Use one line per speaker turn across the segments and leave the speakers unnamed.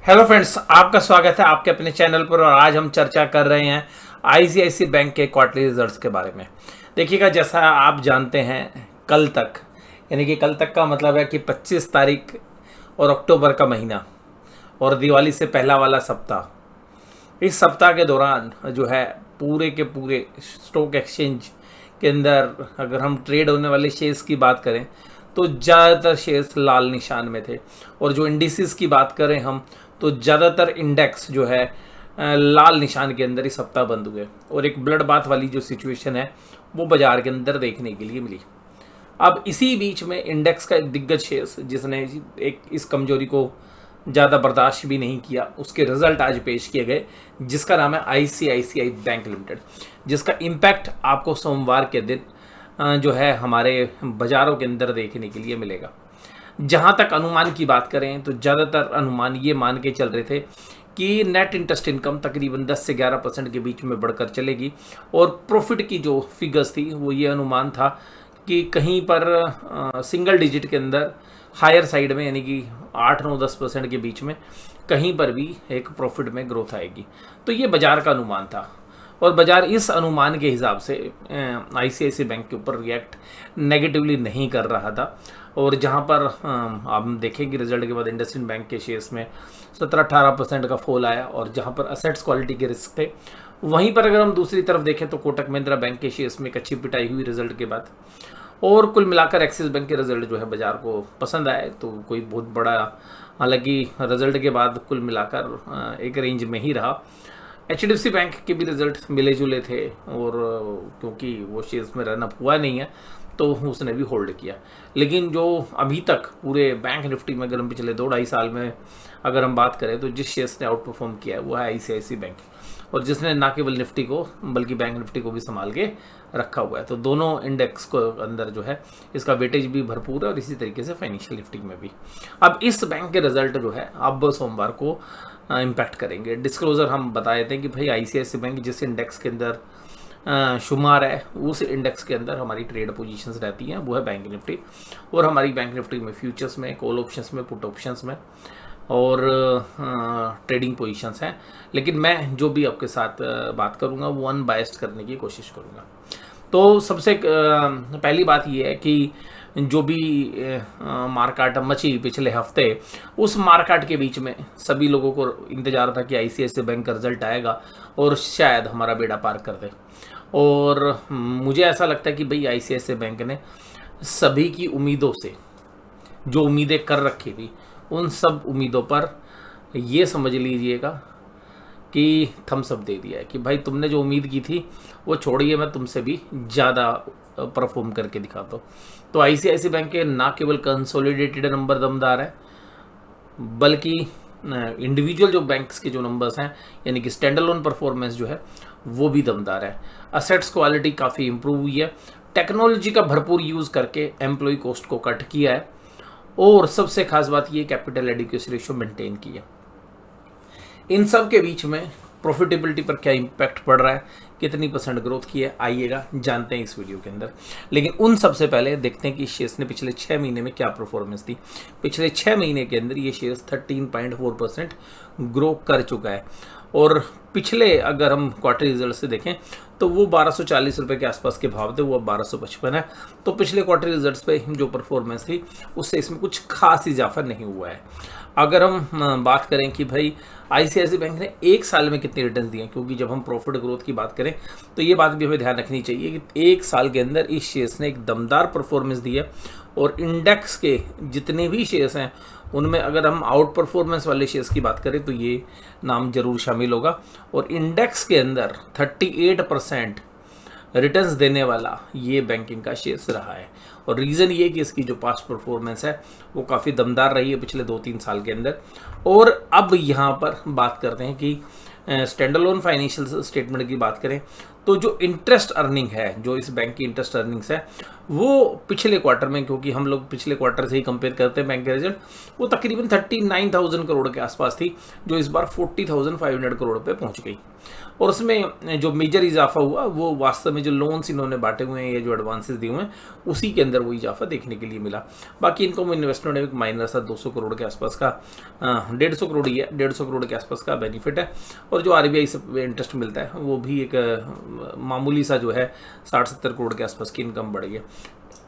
Hello friends, आपका स्वागत है आपके अपने चैनल पर। और आज हम चर्चा कर रहे हैं आईसीआईसी बैंक के क्वार्टरली रिजल्ट्स के बारे में। देखिएगा, जैसा आप जानते हैं, कल तक यानी कि कल तक का मतलब है कि 25 तारीख और अक्टूबर का महीना और दिवाली से पहला वाला सप्ताह, इस सप्ताह के दौरान जो है पूरे के पूरे स्टॉक एक्सचेंज के अंदर अगर हम ट्रेड होने वाले शेयर्स की बात करें तो ज़्यादातर शेयर्स लाल निशान में थे। और जो इंडिसेस की बात करें हम, तो ज़्यादातर इंडेक्स जो है लाल निशान के अंदर ही सप्ताह बंद हुए। और एक ब्लड बाथ वाली जो सिचुएशन है वो बाजार के अंदर देखने के लिए मिली। अब इसी बीच में इंडेक्स का एक दिग्गज शेयर्स जिसने एक इस कमजोरी को ज़्यादा बर्दाश्त भी नहीं किया, उसके रिजल्ट आज पेश किए गए, जिसका नाम है आईसीआईसीआई बैंक लिमिटेड, जिसका इम्पैक्ट आपको सोमवार के दिन जो है हमारे बाज़ारों के अंदर देखने के लिए मिलेगा। जहाँ तक अनुमान की बात करें तो ज़्यादातर अनुमान ये मान के चल रहे थे कि नेट इंटरेस्ट इनकम तकरीबन 10 से 11% के बीच में बढ़कर चलेगी। और प्रॉफिट की जो फिगर्स थी वो ये अनुमान था कि कहीं पर सिंगल डिजिट के अंदर हायर साइड में, यानी कि 8-9-10% के बीच में कहीं पर भी एक प्रॉफिट में ग्रोथ आएगी। तो ये बाज़ार का अनुमान था और बाज़ार इस अनुमान के हिसाब से आईसीआईसी बैंक के ऊपर रिएक्ट नेगेटिवली नहीं कर रहा था। और जहां पर आप देखेंगे रिजल्ट के बाद इंडसइंड बैंक के शेयर्स में 17-18% का फॉल आया। और जहां पर असेट्स क्वालिटी के रिस्क थे, वहीं पर अगर हम दूसरी तरफ देखें तो कोटक महिंद्रा बैंक के शेयर्स में एक अच्छी पिटाई हुई रिजल्ट के बाद। और कुल मिलाकर एक्सिस बैंक के रिजल्ट जो है बाजार को पसंद आए, तो कोई बहुत बड़ा, हालांकि रिजल्ट के बाद कुल मिलाकर एक रेंज में ही रहा। एचडीएफसी बैंक के भी रिजल्ट मिले जुले थे और क्योंकि वो शेयर्स में रनअप हुआ नहीं है तो उसने भी होल्ड किया। लेकिन जो अभी तक पूरे बैंक निफ्टी में अगर हम पिछले 2-2.5 साल में अगर हम बात करें तो जिस शेयर्स ने आउट परफॉर्म किया है वो है आईसीआईसी बैंक, और जिसने ना केवल निफ्टी को बल्कि बैंक निफ्टी को भी संभाल के रखा हुआ है। तो दोनों इंडेक्स को अंदर जो है इसका वेटेज भी भरपूर है और इसी तरीके से फाइनेंशियल लिफ्टिंग में भी। अब इस बैंक के रिजल्ट जो है अब सोमवार को इम्पैक्ट करेंगे। डिस्क्लोजर हम बताए थे कि भाई आईसीआईसी बैंक जिस इंडेक्स के अंदर शुमार है उस इंडेक्स के अंदर हमारी ट्रेड पोजीशंस रहती हैं, वो है बैंक निफ्टी। और हमारी बैंक निफ्टी में फ्यूचर्स में, कॉल ऑप्शंस में, पुट ऑप्शंस में और ट्रेडिंग पोजीशंस हैं। लेकिन मैं जो भी आपके साथ बात करूंगा वो अनबायस्ड करने की कोशिश करूंगा। तो सबसे पहली बात ये है कि जो भी मार्केट मची पिछले हफ्ते, उस मार्केट के बीच में सभी लोगों को इंतजार था कि आईसीआईसीआई बैंक का रिजल्ट आएगा और शायद हमारा बेड़ा पार कर दे। और मुझे ऐसा लगता है कि भाई आईसीआईसीआई बैंक ने सभी की उम्मीदों से जो उम्मीदें कर रखी थी उन सब उम्मीदों पर ये समझ लीजिएगा कि थम्स अप दे दिया है कि भाई तुमने जो उम्मीद की थी वो छोड़िए, मैं तुमसे भी ज़्यादा परफॉर्म करके दिखाता हूँ। तो आईसीआईसीआई बैंक के ना केवल कंसोलिडेटेड नंबर दमदार है, बल्कि इंडिविजुअल जो बैंक्स के जो नंबर्स हैं यानी कि स्टैंड अलोन परफॉर्मेंस जो है वो भी दमदार है। असेट्स क्वालिटी काफ़ी इंप्रूव हुई है, टेक्नोलॉजी का भरपूर यूज़ करके एम्प्लॉय कॉस्ट को कट किया है, और सबसे खास बात ये कैपिटल एडिक्वेसी रेशियो मेंटेन की है। इन सब के बीच में प्रॉफिटेबिलिटी पर क्या इम्पैक्ट पड़ रहा है, कितनी % ग्रोथ की है, आइएगा जानते हैं इस वीडियो के अंदर। लेकिन उन सबसे पहले देखते हैं कि शेयर्स ने पिछले 6 महीने में क्या परफॉर्मेंस दी। पिछले 6 महीने के अंदर ये शेयर्स 13.4% ग्रो कर चुका है। और पिछले अगर हम क्वार्टर रिजल्ट से देखें तो वो 1240 रुपये के आसपास के भाव थे, वो अब 1255 है। तो पिछले क्वार्टर रिजल्ट्स पे जो परफॉर्मेंस थी उससे इसमें कुछ खास इजाफा नहीं हुआ है। अगर हम बात करें कि भाई आईसीआईसीआई बैंक ने एक साल में कितने रिटर्न्स दिए, क्योंकि जब हम प्रॉफिट ग्रोथ की बात करें तो ये बात भी हमें ध्यान रखनी चाहिए कि एक साल के अंदर इस शेयर्स ने एक दमदार परफॉर्मेंस दी है। और इंडेक्स के जितने भी शेयर्स हैं उनमें अगर हम आउट परफॉर्मेंस वाले शेयर्स की बात करें तो ये नाम जरूर शामिल होगा। और इंडेक्स के अंदर 38% रिटर्न्स देने वाला ये बैंकिंग का शेयर्स रहा है। और रीज़न ये कि इसकी जो पास्ट परफॉर्मेंस है वो काफ़ी दमदार रही है पिछले 2-3 साल के अंदर। और अब यहाँ पर बात करते हैं कि स्टैंड अलोन फाइनेंशियल स्टेटमेंट की बात करें तो जो इंटरेस्ट अर्निंग है, जो इस बैंक की इंटरेस्ट अर्निंग्स है वो पिछले क्वार्टर में, क्योंकि हम लोग पिछले क्वार्टर से ही कंपेयर करते हैं बैंक के रिजल्ट, वो तकरीबन 39,000 करोड़ के आसपास थी, जो इस बार 40,500 करोड़ पे पहुंच गई। और उसमें जो मेजर इजाफा हुआ वो वास्तव में जो लोन्स इन्होंने बांटे हुए हैं या जो एडवांसेस दिए हुए हैं उसी के अंदर वो इजाफा देखने के लिए मिला। बाकी इनकम इन्वेस्टमेंट एक माइनर सा 200 करोड़ के आसपास का 150 करोड़ ही है, 150 करोड़ के आसपास का बेनिफिट है। और जो RBI से इंटरेस्ट मिलता है वो भी एक मामूली सा जो है 60-70 करोड़ के आसपास की इनकम बढ़ गई है।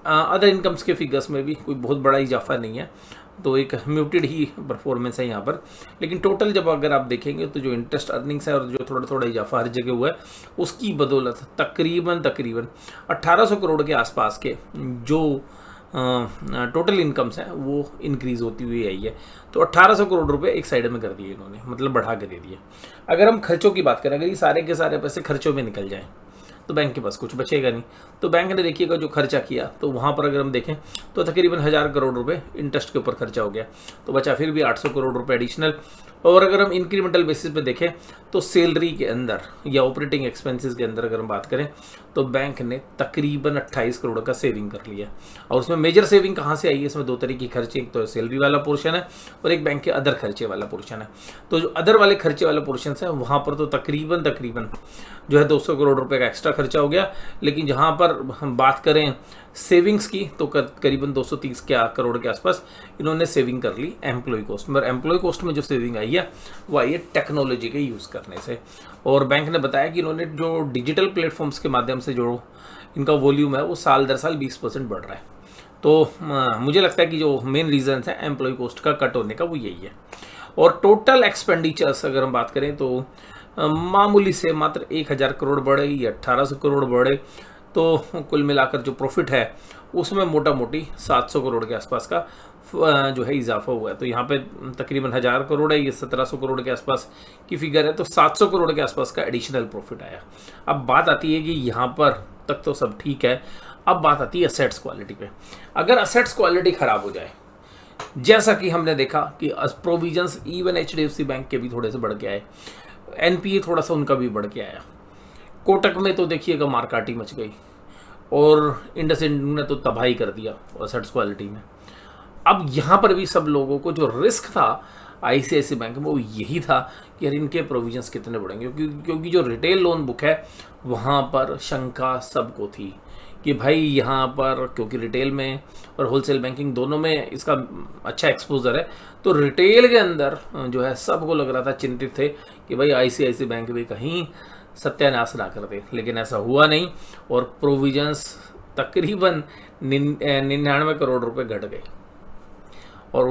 अदर इनकम्स के फिगर्स में भी कोई बहुत बड़ा इजाफा नहीं है, तो एक म्यूटेड ही परफॉर्मेंस है यहाँ पर। लेकिन टोटल जब अगर आप देखेंगे तो जो इंटरेस्ट अर्निंग्स है और जो थोड़ा थोड़ा इजाफा हर जगह हुआ है उसकी बदौलत तकरीबन 1800 करोड़ के आसपास के जो टोटल इनकम्स हैं वो इंक्रीज होती हुई आई है। तो 1800 करोड़ रुपए एक साइड में कर दिए इन्होंने, मतलब बढ़ा के दे दिए। अगर हम खर्चों की बात करें, अगर ये सारे के सारे पैसे खर्चों में निकल जाएं तो बैंक के पास कुछ बचेगा नहीं। तो बैंक ने देखिएगा जो खर्चा किया तो वहाँ पर अगर हम देखें तो तकरीबन 1000 करोड़ रुपए इंटरेस्ट के ऊपर खर्चा हो गया, तो बचा फिर भी 800 करोड़ रुपए एडिशनल। और अगर हम इंक्रीमेंटल बेसिस पे देखें तो सैलरी के अंदर या ऑपरेटिंग एक्सपेंसेस के अंदर अगर हम बात करें तो बैंक ने तकरीबन 28 करोड़ का सेविंग कर लिया। और उसमें मेजर सेविंग कहाँ से आई है? इसमें दो तरह की खर्चे, एक तो सैलरी वाला पोर्शन है और एक बैंक के अदर खर्चे वाला पोर्शन है। तो जो अदर वाले खर्चे वाला पोर्शन है वहाँ पर तो तकरीबन जो है 200 करोड़ रुपए का एक्स्ट्रा खर्चा हो गया। लेकिन जहाँ पर हम बात करें सेविंग्स की तो करीबन 230 करोड़ के आसपास इन्होंने सेविंग कर ली एम्प्लॉय कॉस्ट में। और एम्प्लॉय कॉस्ट में जो सेविंग आई है वो आई है टेक्नोलॉजी के यूज़ करने से। और बैंक ने बताया कि इन्होंने जो डिजिटल प्लेटफॉर्म्स के माध्यम से जो इनका वॉल्यूम है वो साल दर साल 20% बढ़ रहा है। तो मुझे लगता है कि जो मेन रीजन है एम्प्लॉय कॉस्ट का कट होने का वो यही है। और टोटल एक्सपेंडिचर्स अगर हम बात करें तो मामूली से मात्र 1000 करोड़ बढ़े या 1800 करोड़ बढ़े, तो कुल मिलाकर जो प्रॉफिट है उसमें मोटा मोटी 700 करोड़ के आसपास का जो है इजाफा हुआ है। तो यहाँ पे तकरीबन 1000 करोड़ है, ये 1700 करोड़ के आसपास की फिगर है, तो 700 करोड़ के आसपास का एडिशनल प्रॉफिट आया। अब बात आती है कि यहाँ पर तक तो सब ठीक है, अब बात आती है असेट्स क्वालिटी पे। अगर असेट्स क्वालिटी खराब हो जाए, जैसा कि हमने देखा कि प्रोविजंस इवन HDFC बैंक के भी थोड़े से बढ़ के आए, NPA थोड़ा सा उनका भी बढ़ के आया, कोटक में तो देखिएगा मारकाटी मच गई और इंडसइंड ने तो तबाही कर दिया असेट्स क्वालिटी में। अब यहाँ पर भी सब लोगों को जो रिस्क था ICICI बैंक में वो यही था कि यार इनके प्रोविजंस कितने बढ़ेंगे, क्योंकि जो रिटेल लोन बुक है वहाँ पर शंका सबको थी कि भाई यहाँ पर क्योंकि रिटेल में और होलसेल बैंकिंग दोनों में इसका अच्छा एक्सपोजर है, तो रिटेल के अंदर जो है सबको लग रहा था, चिंतित थे कि भाई ICICI बैंक भी कहीं सत्यानाश ना कर दे। लेकिन ऐसा हुआ नहीं और प्रोविजंस तकरीबन 99 करोड़ रुपए घट गए। और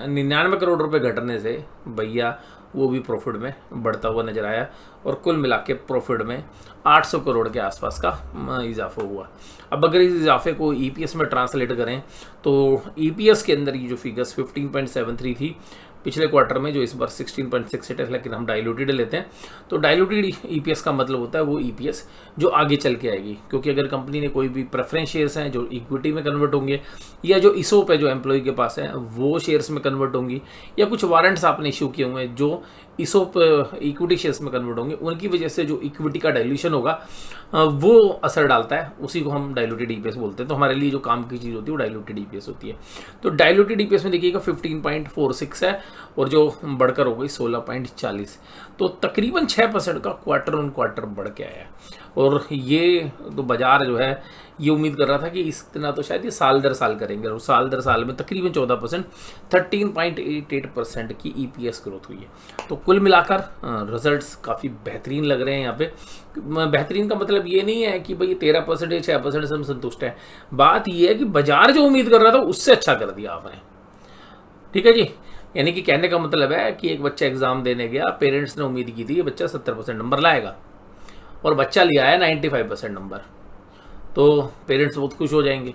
99 करोड़ रुपए घटने से भैया वो भी प्रॉफिट में बढ़ता हुआ नजर आया और कुल मिला के प्रॉफिट में 800 करोड़ के आसपास का इजाफा हुआ। अब अगर इस इजाफे को EPS में ट्रांसलेट करें तो EPS के अंदर ये जो फिगर्स 15.73 थी पिछले क्वार्टर में, जो इस बार 16.68 है, लेकिन हम डाइल्यूटेड लेते हैं तो डाइल्यूटेड EPS का मतलब होता है वो EPS जो आगे चल के आएगी। क्योंकि अगर कंपनी ने कोई भी प्रेफरेंस शेयर्स हैं जो इक्विटी में कन्वर्ट होंगे, या जो ESOP है जो एम्प्लॉय के पास है वो शेयर्स में कन्वर्ट होंगी, या कुछ वारंट्स आपने इशू किए हुए हैं जो ESOP इक्विटी शेयर्स में कन्वर्ट होंगे, उनकी वजह से जो इक्विटी का डाइल्यूशन होगा वो असर डालता है, उसी को हम डाइल्यूटेड EPS बोलते हैं। तो हमारे लिए जो काम की चीज़ होती है वो डाइल्यूटेड EPS होती है। तो डाइल्यूटेड EPS में देखिएगा 15.46 है और जो बढ़कर हो गई 16.40, तो तकरीबन 6% का क्वार्टर ऑन क्वार्टर बढ़ के आया। और ये तो बाजार जो है ये उम्मीद कर रहा था कि इतना तो शायद ये साल दर साल करेंगे, और साल दर साल में तकरीबन 14%, 13.88% की EPS ग्रोथ हुई है। तो कुल मिलाकर रिजल्ट्स काफ़ी बेहतरीन लग रहे हैं यहाँ पे। बेहतरीन का मतलब ये नहीं है कि भाई 13% या 6% से हम संतुष्ट हैं, बात ये है कि बाजार जो उम्मीद कर रहा था उससे अच्छा कर दिया आपने। ठीक है जी, यानी कि कहने का मतलब है कि एक बच्चा एग्जाम देने गया, पेरेंट्स ने उम्मीद की थी कि बच्चा 70% नंबर लाएगा और बच्चा लिया है 95% नंबर, तो पेरेंट्स बहुत खुश हो जाएंगे।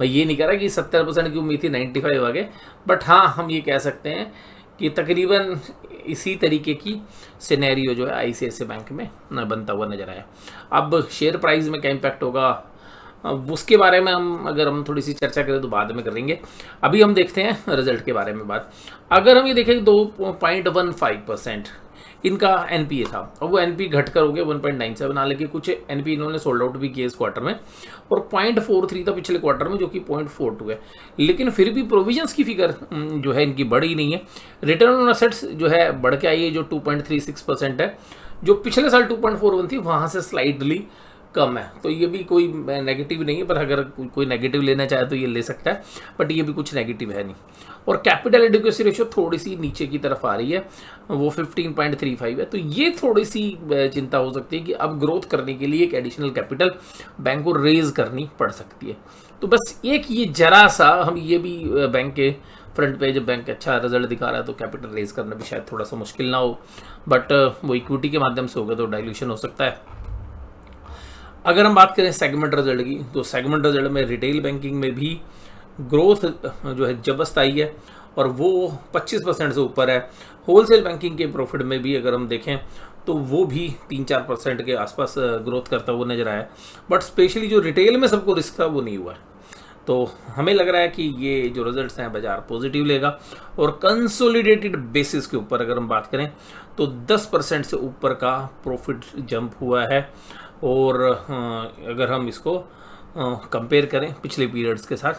मैं ये नहीं कह रहा कि 70% की उम्मीद थी 95 आ गए, बट हाँ हम ये कह सकते हैं कि तकरीबन इसी तरीके की सिनेरियो जो है ICICI बैंक में बनता हुआ नजर आया। अब शेयर प्राइस में क्या इम्पैक्ट होगा उसके बारे में हम थोड़ी सी चर्चा करें तो बाद में करेंगे। अभी हम देखते हैं रिजल्ट के बारे में बात। अगर हम ये देखें 2.15% इनका एनपीए था और वो एनपी घटकर हो गया 1.97। हालांकि कुछ एनपी इन्होंने सोल्ड आउट भी किए इस क्वार्टर में, और 0.43 था पिछले क्वार्टर में जो कि 0.42 है। लेकिन फिर भी प्रोविजंस की फिगर जो है इनकी बढ़ी नहीं है। रिटर्न ऑन असेट्स जो है बढ़ के आई है, जो 2.36% है, जो पिछले साल 2.41 थी, वहाँ से स्लाइडली कम है। तो ये भी कोई नेगेटिव नहीं है, पर अगर कोई नेगेटिव लेना चाहे तो ये ले सकता है, बट ये भी कुछ नेगेटिव है नहीं। और कैपिटल एडिक्वेसी रेशियो थोड़ी सी नीचे की तरफ आ रही है, वो 15.35 है। तो ये थोड़ी सी चिंता हो सकती है कि अब ग्रोथ करने के लिए एक एडिशनल कैपिटल बैंक को रेज करनी पड़ सकती है। तो बस एक ये जरा सा हम ये भी बैंक के फ्रंट पे, जब बैंक अच्छा रिजल्ट दिखा रहा है तो कैपिटल रेज करना भी शायद थोड़ा सा मुश्किल ना हो, बट वो इक्विटी के माध्यम से होगा तो डाइल्यूशन हो सकता है। अगर हम बात करें सेगमेंट रिजल्ट की, तो सेगमेंट रिजल्ट में रिटेल बैंकिंग में भी ग्रोथ जो है जबरदस्त आई है और वो 25% से ऊपर है। होलसेल बैंकिंग के प्रॉफिट में भी अगर हम देखें तो वो भी 3-4% के आसपास ग्रोथ करता हुआ नजर आया, बट स्पेशली जो रिटेल में सबको रिस्क था वो नहीं हुआ है। तो हमें लग रहा है कि ये जो रिजल्ट्स हैं बाजार पॉजिटिव लेगा। और कंसोलिडेटेड बेसिस के ऊपर अगर हम बात करें तो 10% से ऊपर का प्रॉफिट जंप हुआ है। और अगर हम इसको कंपेयर करें पिछले पीरियड्स के साथ,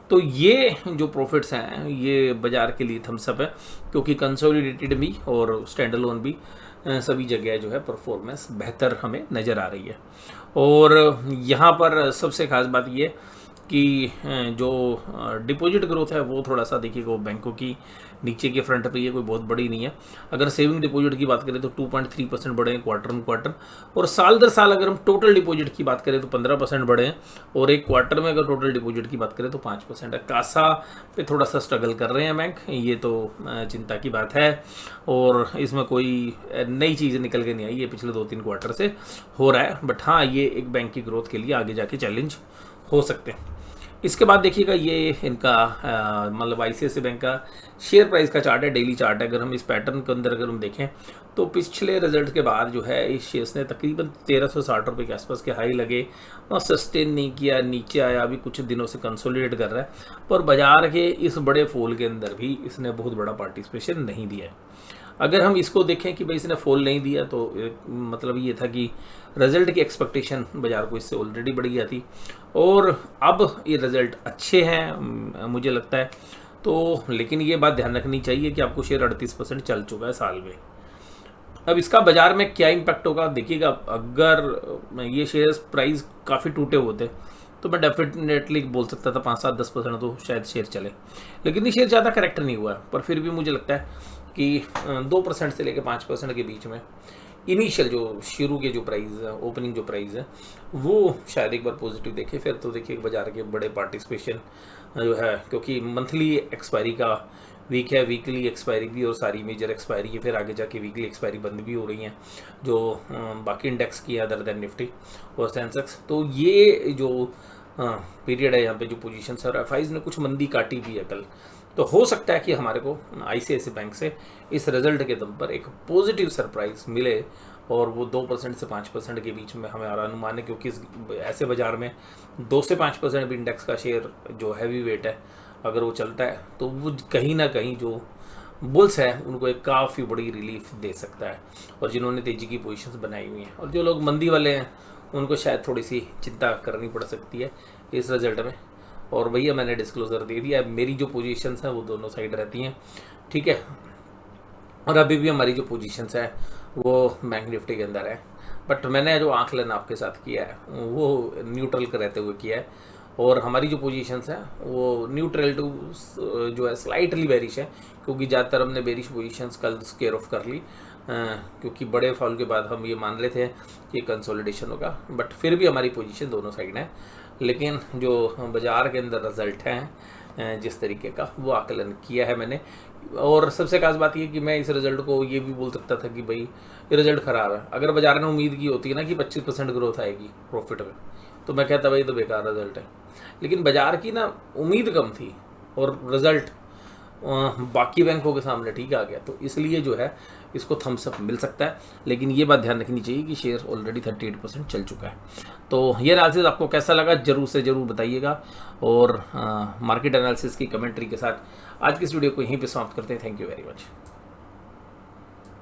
तो ये जो प्रॉफिट्स हैं ये बाजार के लिए थम्सअप है, क्योंकि कंसोलिडेटेड भी और स्टैंडअलोन भी सभी जगह जो है परफॉर्मेंस बेहतर हमें नज़र आ रही है। और यहाँ पर सबसे खास बात ये कि जो डिपॉजिट ग्रोथ है वो थोड़ा सा देखिएगा, वो बैंकों की नीचे के फ्रंट पे ये कोई बहुत बड़ी नहीं है। अगर सेविंग डिपॉजिट की बात करें तो 2.3% बढ़े हैं क्वार्टर ऑन क्वार्टर, और साल दर साल अगर हम टोटल डिपॉजिट की बात करें तो 15% बढ़े हैं, और एक क्वार्टर में अगर टोटल डिपॉजिट की बात करें तो 5% है। कासा पे थोड़ा सा स्ट्रगल कर रहे हैं बैंक, ये तो चिंता की बात है, और इसमें कोई नई चीज़ निकल के नहीं आई, ये पिछले 2-3 क्वार्टर से हो रहा है। बट हाँ, ये एक बैंक की ग्रोथ के लिए आगे जाके चैलेंज हो सकते हैं। इसके बाद देखिएगा ये इनका मतलब आईसीआईसीआई बैंक का शेयर प्राइस का चार्ट है, डेली चार्ट है। अगर हम इस पैटर्न के अंदर अगर हम देखें तो पिछले रिजल्ट के बाद जो है इस शेयर्स ने तकरीबन 1360 रुपये के आसपास के हाई लगे और सस्टेन नहीं किया, नीचे आया, अभी कुछ दिनों से कंसोलिडेट कर रहा है, पर बाजार के इस बड़े फॉल के अंदर भी इसने बहुत बड़ा पार्टिसिपेशन नहीं दिया है। अगर हम इसको देखें कि भाई इसने फॉल नहीं दिया तो मतलब ये था कि रिजल्ट की एक्सपेक्टेशन बाजार को इससे ऑलरेडी बढ़ गई थी, और अब ये रिजल्ट अच्छे हैं मुझे लगता है तो। लेकिन ये बात ध्यान रखनी चाहिए कि आपको शेयर 38% चल चुका है साल में। अब इसका बाजार में क्या इम्पैक्ट होगा देखिएगा। अगर ये शेयर्स प्राइस काफ़ी टूटे होते तो मैं डेफिनेटली बोल सकता था 5-7-10% तो शायद शेयर चले, लेकिन ये शेयर ज़्यादा करेक्ट नहीं हुआ है। पर फिर भी मुझे लगता है कि 2% से लेकर 5% के बीच में इनिशियल जो शुरू के जो प्राइस है, ओपनिंग जो प्राइस है, वो शायद एक बार पॉजिटिव देखे। फिर तो देखिए बाजार के बड़े पार्टिसिपेशन जो है, क्योंकि मंथली एक्सपायरी का वीक है, वीकली एक्सपायरी भी और सारी मेजर एक्सपायरी है, फिर आगे जाके वीकली एक्सपायरी बंद भी हो रही हैं जो बाकी इंडेक्स की अदर देन निफ्टी और सेंसेक्स। तो ये जो पीरियड है यहाँ पे जो पोजीशन है, और एफआईज ने कुछ मंदी काटी भी है कल, तो हो सकता है कि हमारे को आईसीआईसीआई बैंक से इस रिजल्ट के दम पर एक पॉजिटिव सरप्राइज मिले, और वो 2% से 5% के बीच में हमारा अनुमान है, क्योंकि ऐसे बाजार में 2 से 5% भी इंडेक्स का शेयर जो हैवी वेट है अगर वो चलता है तो वो कहीं ना कहीं जो बुल्स है उनको एक काफ़ी बड़ी रिलीफ दे सकता है, और जिन्होंने तेजी की पोजीशंस बनाई हुई हैं, और जो लोग मंदी वाले हैं उनको शायद थोड़ी सी चिंता करनी पड़ सकती है इस रिजल्ट में। और भैया मैंने डिस्क्लोजर दे दिया, मेरी जो पोजीशंस हैं वो दोनों साइड रहती हैं, ठीक है। और अभी भी हमारी जो पोजीशंस है वो बैंक निफ्टी के अंदर है, बट मैंने जो आंकलन आपके साथ किया है वो न्यूट्रल का रहते हुए किया है, और हमारी जो पोजीशंस हैं वो न्यूट्रल टू जो है स्लाइटली बेरिश है, क्योंकि ज़्यादातर हमने बेरिश पोजीशंस कल स्केयर ऑफ कर ली, क्योंकि बड़े फॉल के बाद हम ये मान रहे थे कि कंसोलिडेशन होगा, बट फिर भी हमारी पोजीशन दोनों साइड है। लेकिन जो बाज़ार के अंदर रिजल्ट हैं जिस तरीके का वो आकलन किया है मैंने, और सबसे खास बात ये कि मैं इस रिजल्ट को ये भी बोल सकता था कि भाई ये रिजल्ट ख़राब है। अगर बाजार ने उम्मीद की होती है ना कि 25% ग्रोथ आएगी प्रॉफिट में, तो मैं कहता भाई तो बेकार रिजल्ट है। लेकिन बाजार की ना उम्मीद कम थी और रिजल्ट बाकी बैंकों के सामने ठीक आ गया, तो इसलिए जो है इसको थम्स अप मिल सकता है। लेकिन ये बात ध्यान रखनी चाहिए कि शेयर ऑलरेडी 38% चल चुका है। तो ये एनालिसिस आपको कैसा लगा जरूर से ज़रूर बताइएगा, और मार्केट एनालिसिस की कमेंट्री के साथ आज की इस वीडियो को यहीं पे समाप्त करते हैं। Thank you very much.